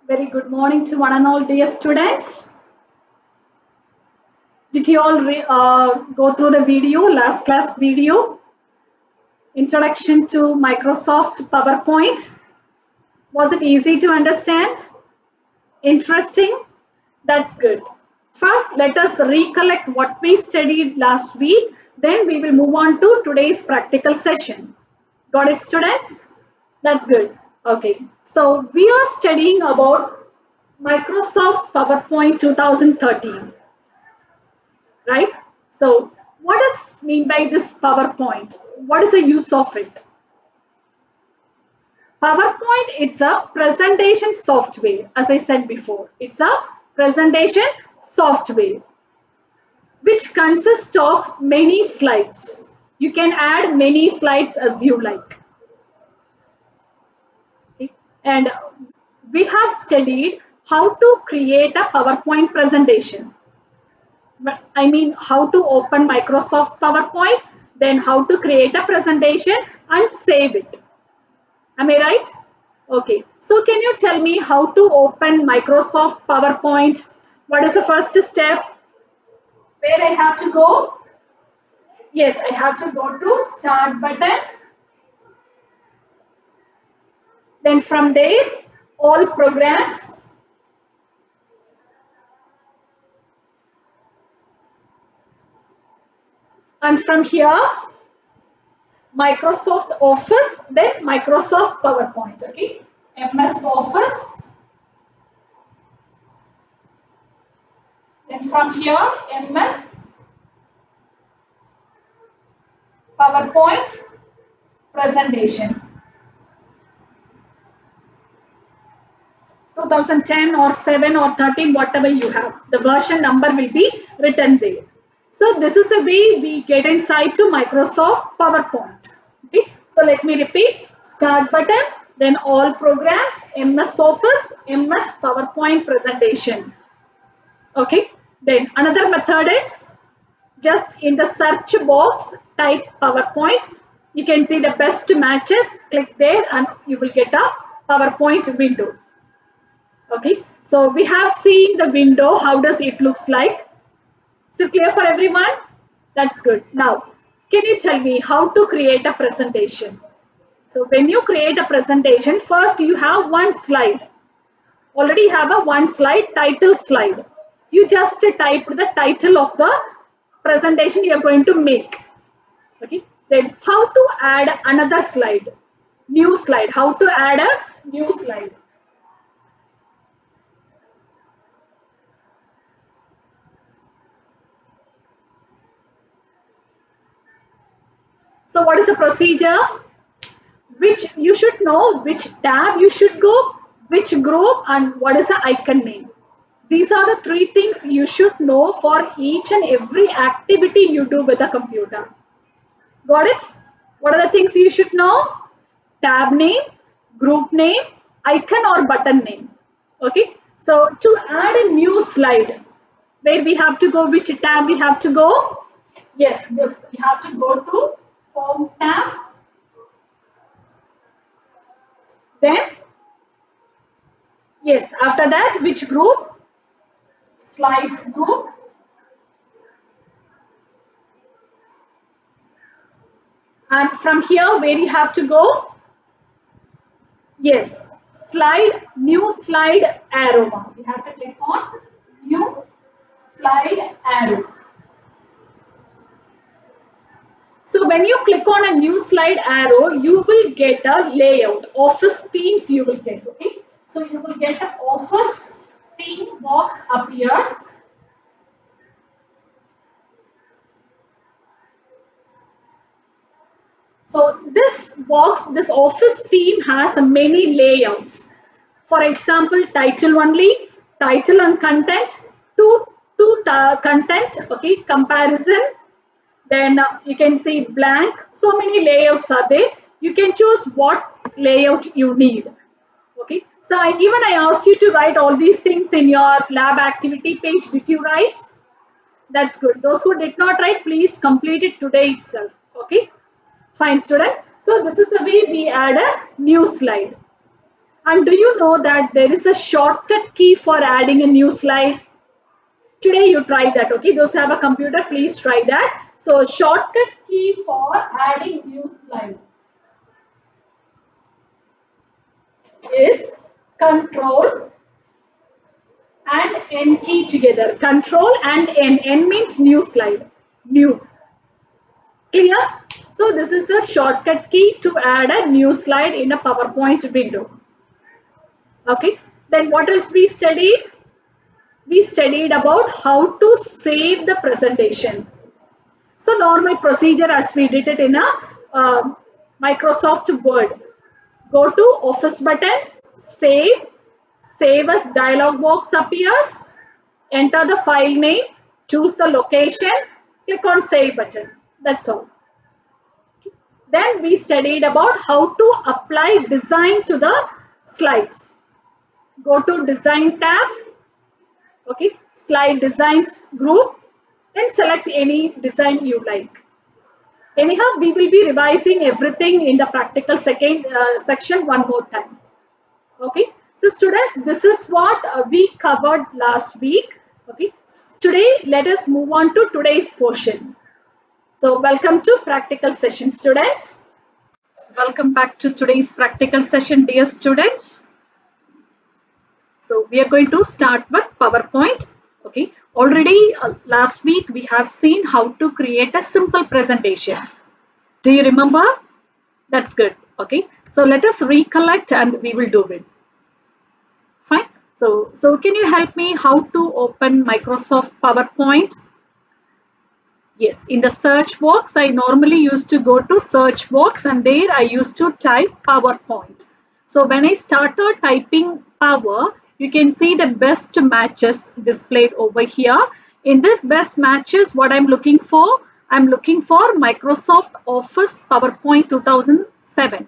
Very good morning to one and all, dear students. Did you all go through the video, last class video, introduction to Microsoft PowerPoint? Was it easy to understand? Interesting? That's good. First, let us recollect what we studied last week. Then we will move on to today's practical session. Got it, students? That's good. Okay. So we are studying about Microsoft PowerPoint 2013. Right? So what does mean by this PowerPoint? What is the use of it? PowerPoint, it's a presentation software. As I said before, it's a presentation software which consists of many slides. You can add many slides as you like. Okay? And we have studied how to create a PowerPoint presentation. I mean, how to open Microsoft PowerPoint, then how to create a presentation and save it. Am I right? Okay. So can you tell me how to open Microsoft PowerPoint? What is the first step? Where I have to go? Yes, I have to go to Start button. Then from there, all programs. And from here, Microsoft Office, then Microsoft PowerPoint. Okay. MS Office. Then from here, MS PowerPoint presentation. 2010 or 7 or 13, whatever you have, the version number will be written there. So this is the way we get inside to Microsoft PowerPoint. Okay, so let me repeat: Start button, then all programs, MS Office, MS PowerPoint presentation. Okay, then another method is just in the search box type PowerPoint. You can see the best matches, click there and you will get a PowerPoint window. Okay, so we have seen the window. How does it looks like? Is it clear for everyone? That's good. Now, can you tell me how to create a presentation? So when you create a presentation, first you have one slide. Already have a one slide, title slide. You just type the title of the presentation you are going to make. Okay, then how to add another slide? New slide. How to add a new slide? So what is the procedure? Which you should know which tab you should go, which group, and what is the icon name. These are the three things you should know for each and every activity you do with a computer. Got it? What are the things you should know? Tab name, group name, icon or button name. Okay. So to add a new slide, where we have to go, which tab we have to go? Yes, we have to go to Home tab. Then, yes, after that, which group? Slides group. And from here, where you have to go? Yes, new slide arrow. You have to click on new slide arrow. So when you click on a new slide arrow, you will get a layout. Office themes you will get. Okay. So you will get an office theme box appears. So this box, this office theme has many layouts. For example, title only, title and content, two content, okay, comparison. Then you can see blank. So many layouts are there. You can choose what layout you need. Okay. So I asked you to write all these things in your lab activity page. Did you write? That's good. Those who did not write, please complete it today itself. Okay. Fine, students. So this is the way we add a new slide. And do you know that there is a shortcut key for adding a new slide? Today you try that, okay? Those who have a computer, please try that. So shortcut key for adding new slide is Control and N key together. Control and N. N means new slide. New. Clear? So this is a shortcut key to add a new slide in a PowerPoint window. Okay. Then what else we studied? We studied about how to save the presentation. So normal procedure as we did it in a Microsoft Word. Go to Office button, save as dialog box appears, enter the file name, choose the location, click on save button. That's all. Then we studied about how to apply design to the slides. Go to design tab, okay, slide designs group, then select any design you like. Anyhow, we will be revising everything in the practical section one more time. Okay, so students, this is what we covered last week. Okay, today let us move on to today's portion. So welcome to practical session, students. Welcome back to today's practical session, dear students. So we are going to start with PowerPoint. Okay, already last week we have seen how to create a simple presentation. Do you remember? That's good. Okay, so let us recollect and we will do it. Fine. So can you help me how to open Microsoft PowerPoint? Yes, in the search box, I normally used to go to search box and there I used to type PowerPoint. So when I started typing power, you can see the best matches displayed over here. In this best matches, what I'm looking for Microsoft Office PowerPoint 2007.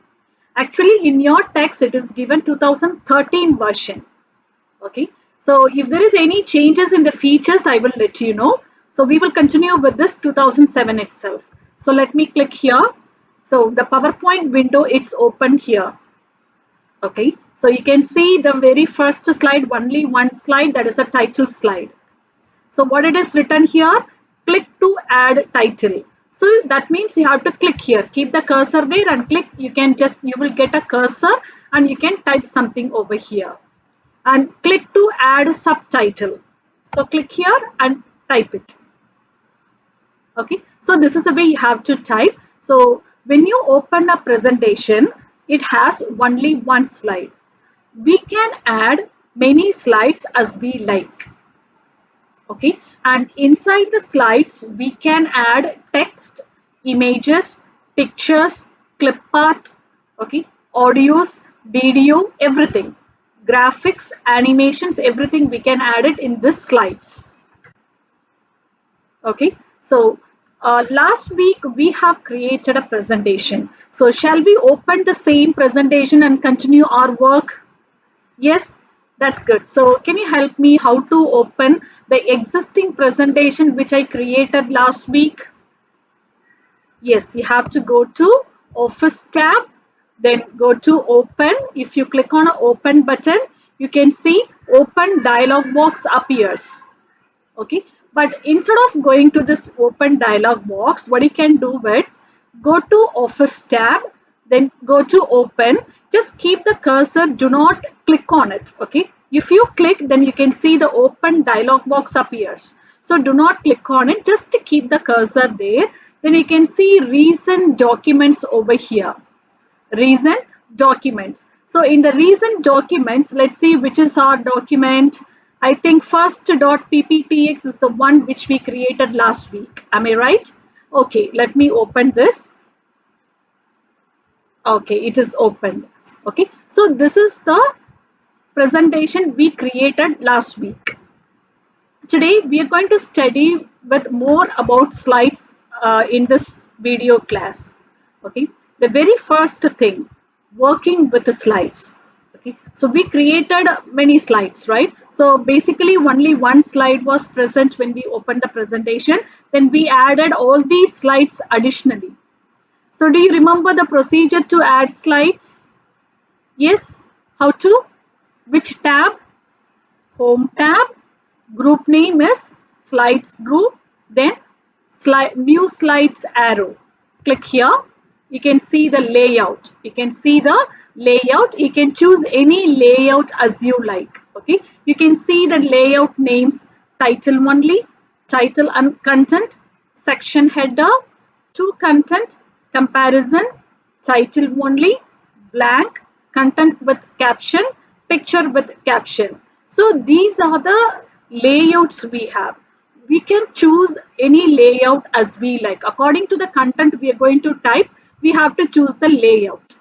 Actually, in your text, it is given 2013 version. Okay. So if there is any changes in the features, I will let you know. So we will continue with this 2007 itself. So let me click here. So the PowerPoint window, it's open here. Okay. So you can see the very first slide, only one slide, that is a title slide. So what it is written here, click to add title. So that means you have to click here, keep the cursor there and click. You will get a cursor and you can type something over here. And click to add subtitle. So click here and type it. Okay, so this is the way you have to type. So when you open a presentation, it has only one slide. We can add many slides as we like. Okay, and inside the slides, we can add text, images, pictures, clip art, okay, audios, video, everything. Graphics, animations, everything we can add it in this slides. Okay, so last week we have created a presentation. So shall we open the same presentation and continue our work? Yes, that's good. So can you help me how to open the existing presentation which I created last week? Yes, you have to go to Office tab, then go to Open. If you click on an Open button, you can see Open dialog box appears. Okay, but instead of going to this Open dialog box, what you can do is go to Office tab, then go to Open. Just keep the cursor, do not click on it. Okay, if you click, then you can see the Open dialog box appears. So do not click on it, just to keep the cursor there. Then you can see recent documents over here. Recent documents. So in the recent documents, let's see which is our document. I think first.pptx is the one which we created last week. Am I right? Okay, let me open this. Okay, it is opened. Okay, so this is the presentation we created last week. Today we are going to study with more about slides in this video class. Okay, the very first thing, working with the slides. Okay, so we created many slides, right? So basically only one slide was present when we opened the presentation. Then we added all these slides additionally. So do you remember the procedure to add slides? Yes. How to? Which tab? Home tab. Group name is slides group. Then new slides arrow. Click here. You can see the layout. You can see the layout. You can choose any layout as you like. Okay. You can see the layout names: title only, title and content, section header, to content, comparison, title only, blank, content with caption, picture with caption. So these are the layouts we have. We can choose any layout as we like. According to the content we are going to type, we have to choose the layout.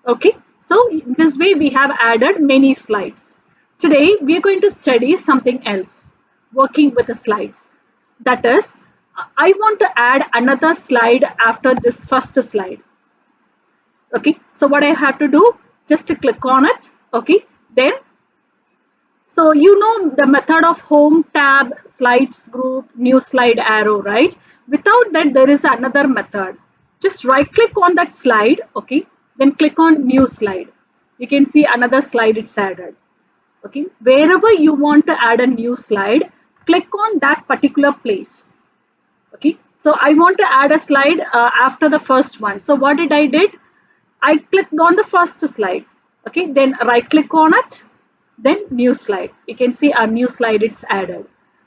Okay, so in this way we have added many slides. Today we are going to study something else, working with the slides. That is, I want to add another slide after this first slide. Okay, so what I have to do, just to click on it. Okay, then, so you know the method of home tab, slides group, new slide arrow, right? Without that, there is another method. Just right click on that slide, okay, then click on new slide. You can see another slide it's added. Okay, wherever you want to add a new slide, click on that particular place. Okay, so I want to add a slide after the first one. So what did I did? I clicked on the first slide. Okay, then right click on it, then new slide. You can see a new slide it's added.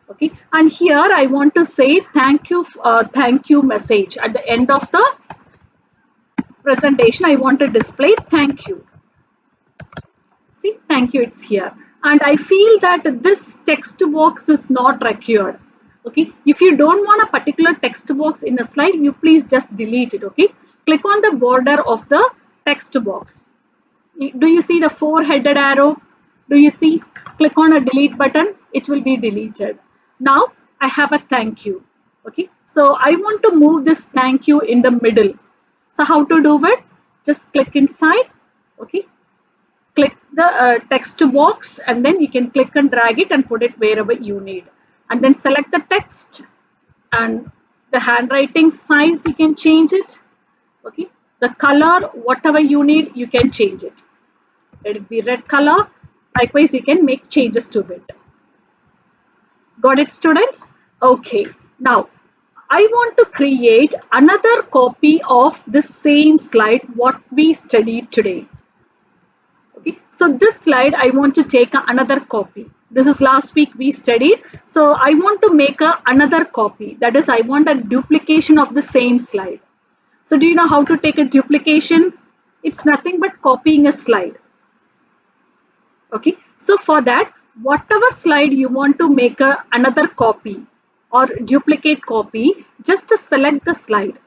Okay, and here I want to say thank you message at the end of the presentation. I want to display thank you. See, thank you, it's here. And I feel that this text box is not required. Okay, if you don't want a particular text box in a slide, you please just delete it. Okay, click on the border of the text box. Do you see the four headed arrow? Do you see? Click on a delete button, it will be deleted. Now I have a thank you. Okay, so I want to move this thank you in the middle. So how to do it? Just click inside. Okay, click the text box, and then you can click and drag it and put it wherever you need, and then select the text, and the handwriting size you can change it. Okay, the color, whatever you need, you can change it. Let it be red color. Likewise, you can make changes to it. Got it, students? Okay, now I want to create another copy of the same slide what we studied today. Okay, so this slide I want to take another copy. This is last week we studied. So I want to make another copy. That is, I want a duplication of the same slide. So do you know how to take a duplication? It's nothing but copying a slide. Okay, so for that, whatever slide you want to make another copy or duplicate copy, just to select the slide.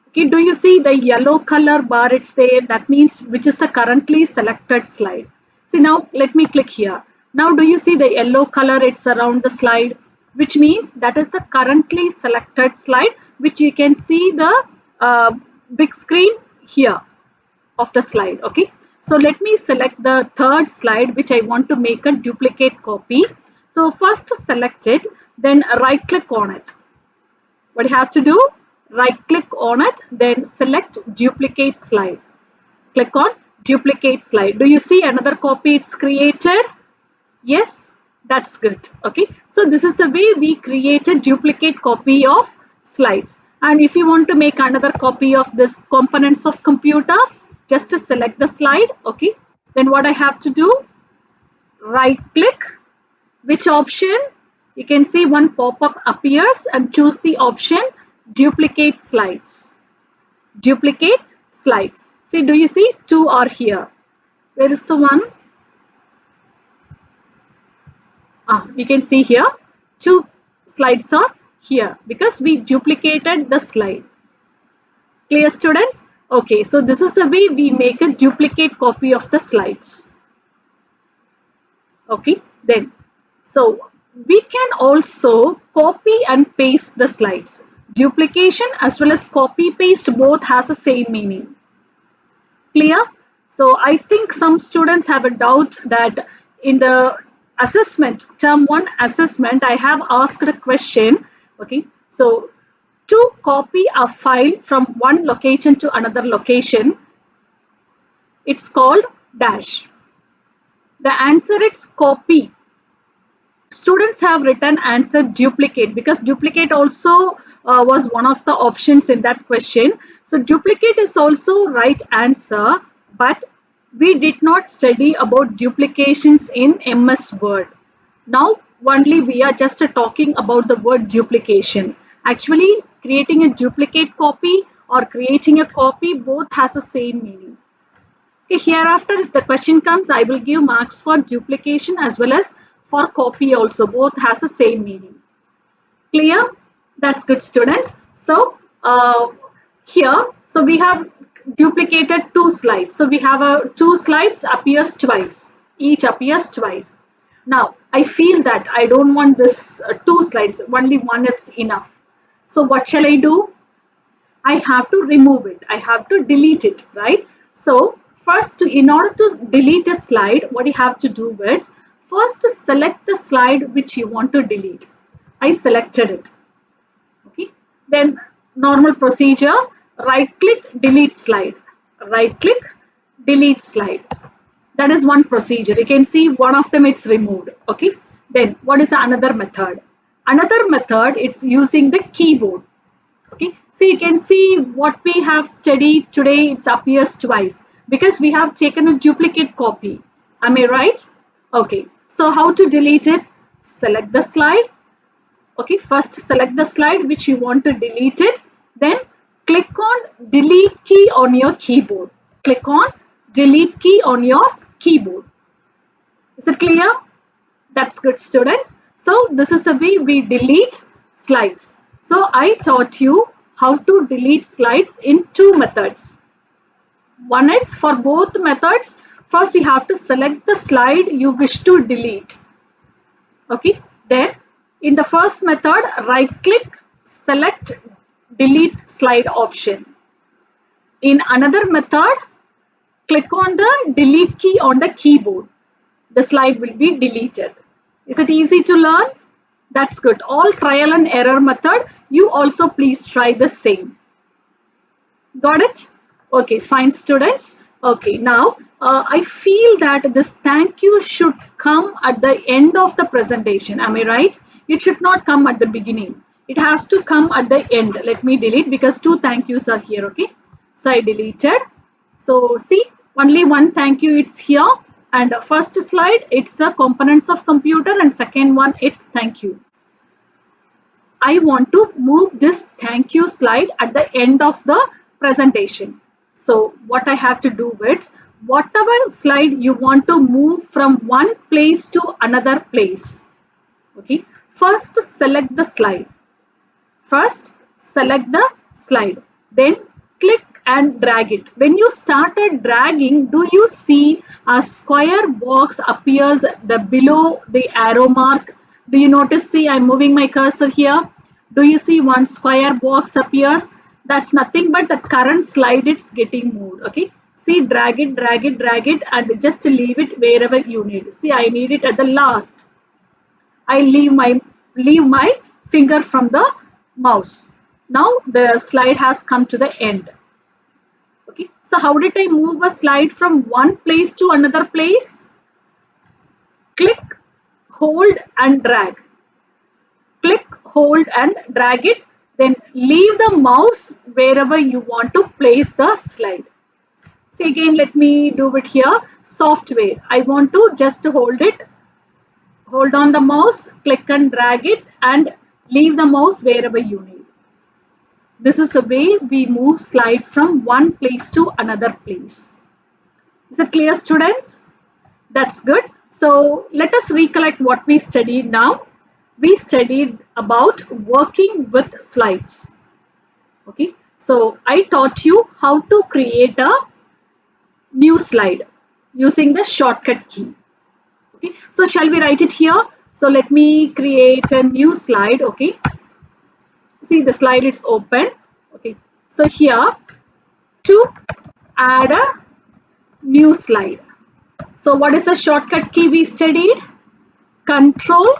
Okay, do you see the yellow color bar it's there? That means which is the currently selected slide. See, now let me click here. Now do you see the yellow color it's around the slide, which means that is the currently selected slide, which you can see the big screen here of the slide. Okay, so let me select the third slide which I want to make a duplicate copy. So first select it, then right click on it. What you have to do, right click on it, then select duplicate slide. Click on duplicate slide. Do you see another copy it's created? Yes, that's good. Okay, so this is a way we create a duplicate copy of slides. And if you want to make another copy of this components of computer, just to select the slide. Okay, then what I have to do, right click, which option? You can see one pop-up appears and choose the option duplicate slides. Duplicate slides. See, do you see two are here? Where is the one? You can see here two slides are here because we duplicated the slide. Clear, students? Okay, so this is the way we make a duplicate copy of the slides. Okay, then so we can also copy and paste the slides. Duplication as well as copy paste both has the same meaning. Clear? So I think some students have a doubt that in the assessment, term 1 assessment, I have asked a question. Okay, so to copy a file from one location to another location, it's called dash. The answer is copy. Students have written answer duplicate because duplicate also was one of the options in that question. So duplicate is also right answer, but we did not study about duplications in MS Word. Now only we are just talking about the word duplication. Actually creating a duplicate copy or creating a copy both has the same meaning. Okay, hereafter, if the question comes, I will give marks for duplication as well as for copy also. Both has the same meaning. Clear? That's good, students. So, here, so we have duplicated two slides. So, we have two slides appears twice. Each appears twice. Now, I feel that I don't want this two slides. Only one is enough. So, what shall I do? I have to remove it. I have to delete it, right? So first, in order to delete a slide, what you have to do is first select the slide which you want to delete. I selected it. Okay. Then normal procedure, right click, delete slide. Right click, delete slide. That is one procedure. You can see one of them it's removed. Okay. Then what is another method? Another method, it's using the keyboard. Okay, so you can see what we have studied today, it appears twice because we have taken a duplicate copy. Am I right? Okay, so how to delete it? Select the slide. Okay, first select the slide which you want to delete it. Then click on delete key on your keyboard. Click on delete key on your keyboard. Is it clear? That's good, students. So this is a way we delete slides. So I taught you how to delete slides in two methods. One is for both methods. First you have to select the slide you wish to delete. Okay. Then in the first method, right click, select delete slide option. In another method, click on the delete key on the keyboard. The slide will be deleted. Is it easy to learn? That's good. All trial and error method. You also please try the same. Got it? Okay, fine, students. Okay, now I feel that this thank you should come at the end of the presentation. Am I right? It should not come at the beginning. It has to come at the end. Let me delete because two thank yous are here. Okay, so I deleted. So see, only one thank you it's here. And first slide, it's a components of computer, and second one, it's thank you. I want to move this thank you slide at the end of the presentation. So what I have to do is, whatever slide you want to move from one place to another place. Okay. First select the slide. First select the slide. Then click and drag it. When you started dragging, do you see a square box appears below the arrow mark? Do you notice? See, I'm moving my cursor here. Do you see one square box appears? That's nothing but the current slide it's getting moved. Okay. See, drag it, drag it, drag it, and just leave it wherever you need. See, I need it at the last. I leave my finger from the mouse. Now the slide has come to the end. Okay. So how did I move a slide from one place to another place? Click, hold and drag. Click, hold and drag it. Then leave the mouse wherever you want to place the slide. See again, let me do it here. Software. I want to just hold it. Hold on the mouse, click and drag it and leave the mouse wherever you need. This is a way we move slide from one place to another place. Is it clear, students? That's good. So let us recollect what we studied now. We studied about working with slides. Okay. So I taught you how to create a new slide using the shortcut key. Okay. So shall we write it here? So let me create a new slide. Okay. See the slide is open. Okay. So here to add a new slide. So what is the shortcut key we studied? Control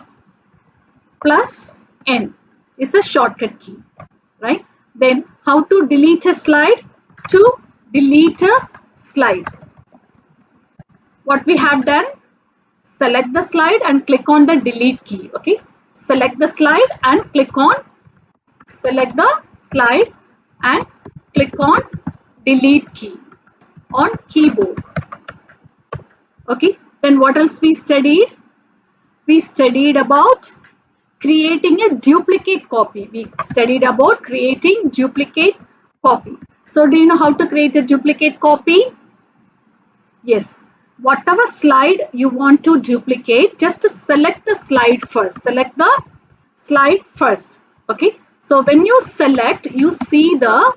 plus N is a shortcut key, right? Then how to delete a slide? To delete a slide. What we have done? select the slide and click on the delete key. Okay, select the slide and click on, select the slide and click on delete key on keyboard. Okay, then what else we studied? We studied about creating a duplicate copy. We studied about creating duplicate copy. So do you know how to create a duplicate copy? Yes. Whatever slide you want to duplicate, just select the slide first. Select the slide first. Okay. So when you select, you see the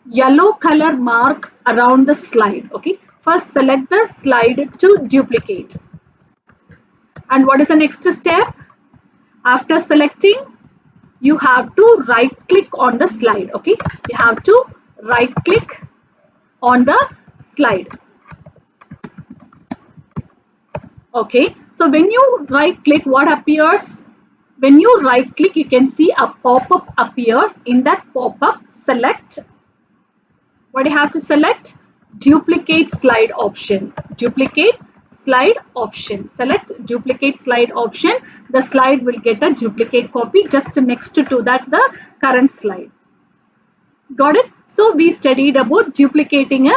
yellow color mark around the slide. Okay. First select the slide to duplicate. And what is the next step? After selecting, you have to right click on the slide. Okay, you have to right click on the slide. Okay, so when you right click, what appears? When you right click, you can see a pop-up appears. In that pop-up, select, what do you have to select? Duplicate slide option. Duplicate slide option. Select duplicate slide option. The slide will get a duplicate copy just next to that the current slide. Got it? So we studied about duplicating a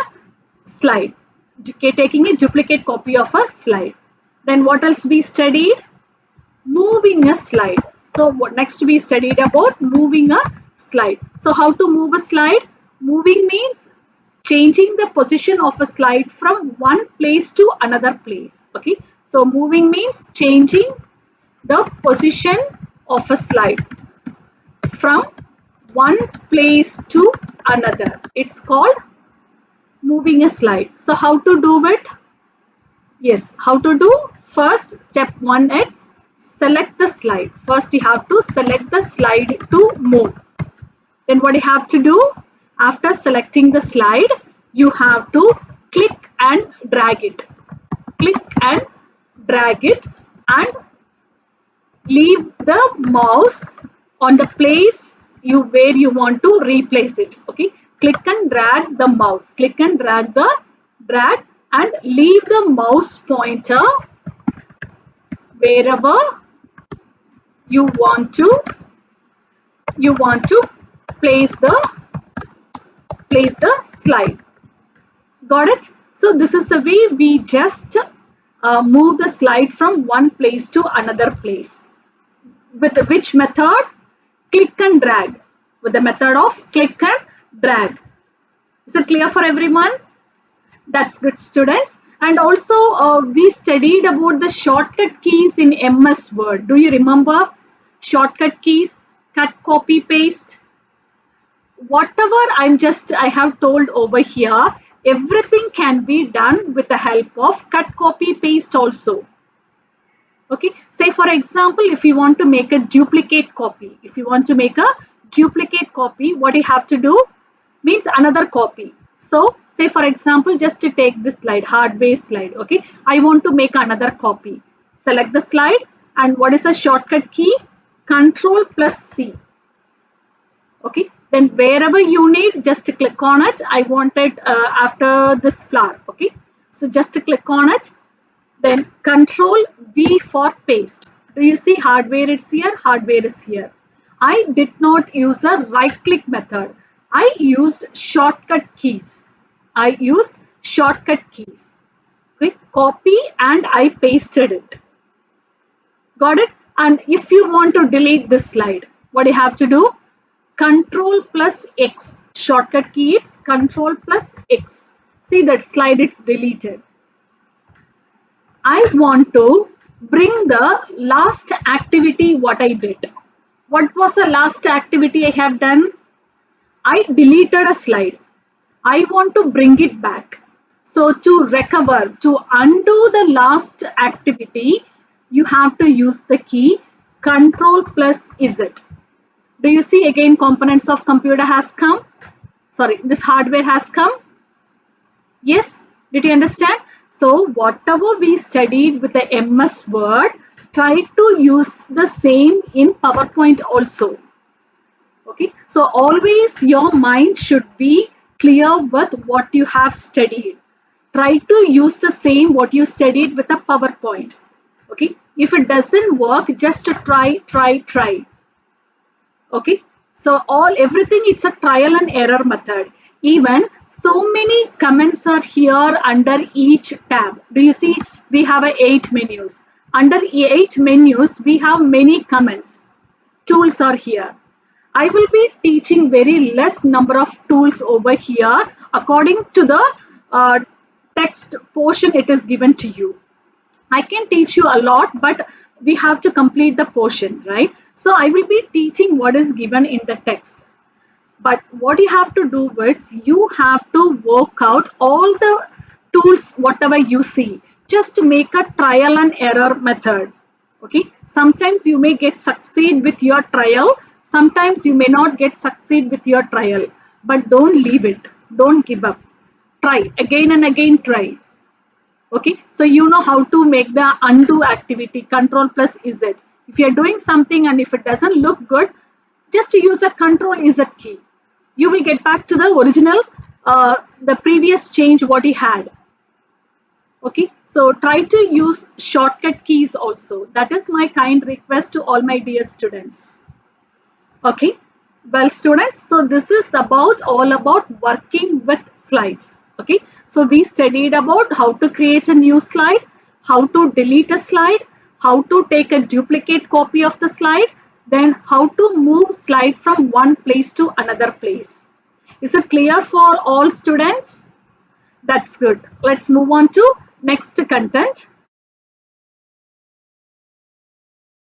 slide, taking a duplicate copy of a slide. Then what else we studied? Moving a slide. So what next we studied about moving a slide. So how to move a slide? Moving means changing the position of a slide from one place to another place. Okay. So moving means changing the position of a slide from one place to another. It's called moving a slide. So how to do it? Yes, how to do? First, step one is select the slide. First, you have to select the slide to move. Then what you have to do? After selecting the slide, you have to click and drag it. Click and drag it and leave the mouse on the place where you want to replace it. Okay, click and drag the mouse. Click and drag and leave the mouse pointer wherever you want to place the slide. Got it? So this is the way we just move the slide from one place to another place. With which method? Click and drag. With the method of click and drag. Is it clear for everyone? That's good, students. And also we studied about the shortcut keys in MS Word. Do you remember shortcut keys? Cut, copy, paste. Whatever I have told over here, everything can be done with the help of cut, copy, paste also. Okay, say for example, if you want to make a duplicate copy, what you have to do means another copy. So say for example, just to take this slide, hardware slide. Okay, I want to make another copy. Select the slide and what is the shortcut key? Control plus C. Okay, then wherever you need, just click on it. I want it after this flower. Okay, so just click on it. Then Control V for paste. Do you see hardware is here? Hardware is here. I did not use a right click method. I used shortcut keys. Okay, copy and I pasted it. Got it? And if you want to delete this slide, what do you have to do? Control plus X. Shortcut key is Control plus X. See that slide, it's deleted. I want to bring the last activity what I did. What was the last activity I have done? I deleted a slide. I want to bring it back. So to recover, to undo the last activity, you have to use the key Control plus Z. Do you see again components of computer has come? Sorry, this hardware has come. Yes, did you understand? So whatever we studied with the MS Word, try to use the same in PowerPoint also. Okay, so always your mind should be clear with what you have studied. try to use the same what you studied with a PowerPoint. Okay, if it doesn't work, just try. Okay, so everything, it's a trial and error method. Even so many comments are here under each tab. Do you see we have 8 menus? Under 8 menus we have many comments. Tools are here. I will be teaching very less number of tools over here according to the uh, text portion it is given to you. I can teach you a lot, but we have to complete the portion, right? So I will be teaching what is given in the text. But what you have to do is you have to work out all the tools, whatever you see, just to make a trial and error method. Okay. Sometimes you may get succeed with your trial. Sometimes you may not get succeed with your trial. But don't leave it. Don't give up. Try again and again. Try. Okay, so you know how to make the undo activity, control plus Z. If you're doing something and if it doesn't look good, just use a control Z key. You will get back to the original, the previous change what he had. Okay, so try to use shortcut keys also. That is my kind request to all my dear students. Okay, well students, so this is about all about working with slides. Okay, so we studied about how to create a new slide, how to delete a slide, how to take a duplicate copy of the slide, then how to move slide from one place to another place. Is it clear for all students? That's good. Let's move on to next content.